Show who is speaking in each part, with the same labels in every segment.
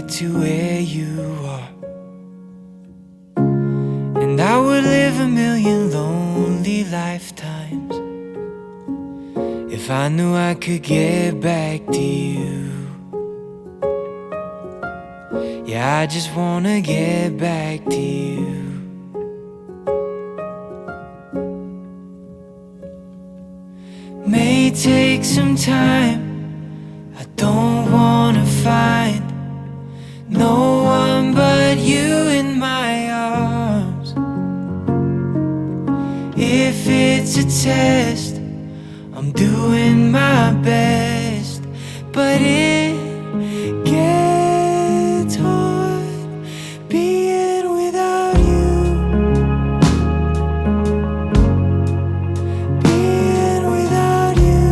Speaker 1: get to where you are. And I would live a million lonely lifetimes if I knew I could get back to you. Yeah, I just wanna get back to you. May take some time. I don't wanna find no one but you in my arms. If it's a test, I'm doing my best, but it gets hard being without you. Being without you.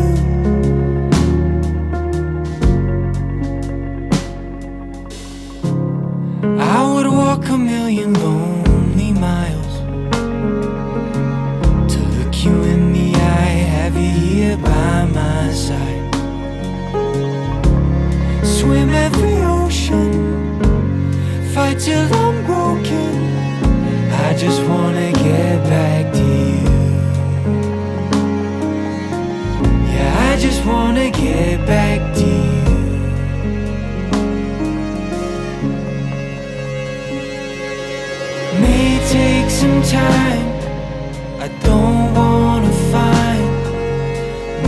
Speaker 1: I would walk a million lonely miles to look you in the eye, have you here by my side. Swim every ocean, fight till I'm broken. I just wanna get back to you. Yeah, I just wanna get back to you. May take some time. I don't wanna find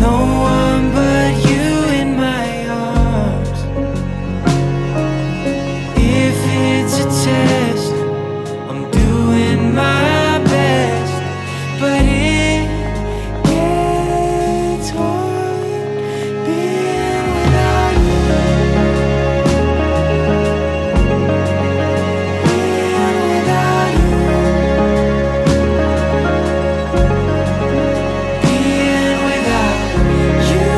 Speaker 1: no one but you in my arms. If it's a test, I'm doing my best, but it gets hard being without you. Being without you. Being without you.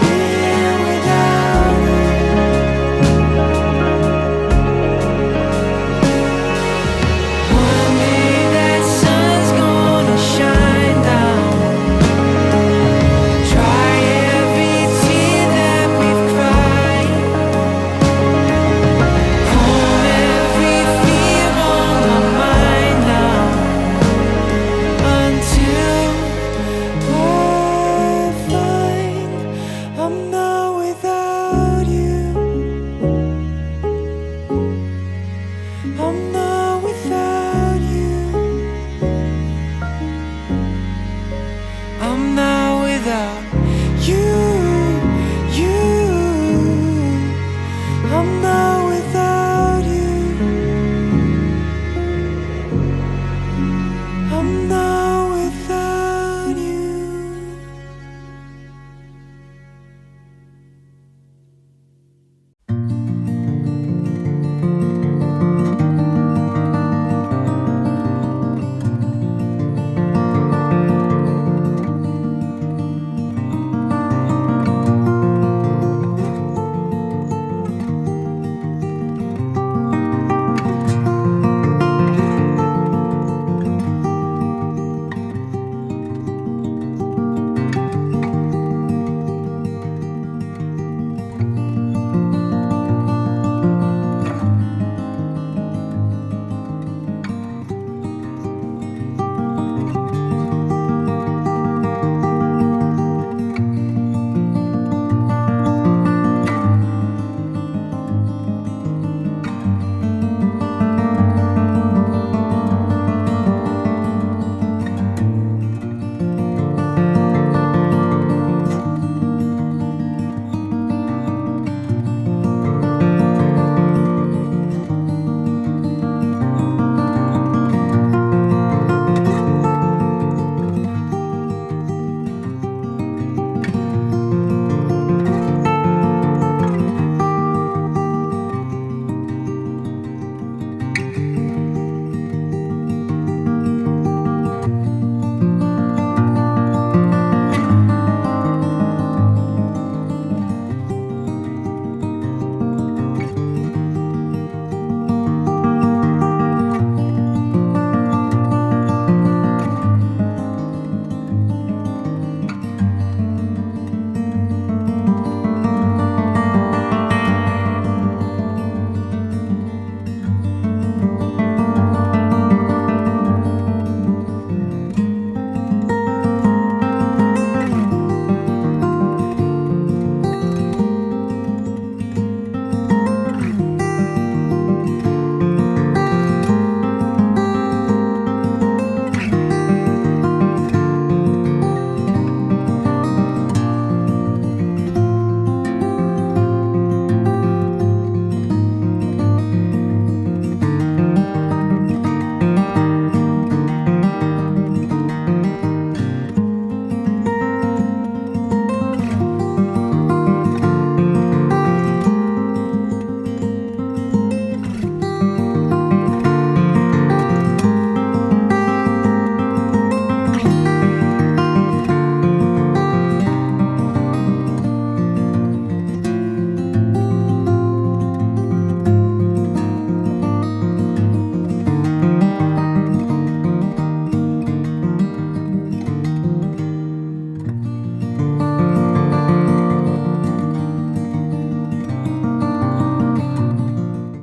Speaker 1: Being without you. One day that sun's gonna shine down. Dry every tear that we've cried. Calm every fear on my mind now. Until I find I'm not without you. I'm not without you. I'm not without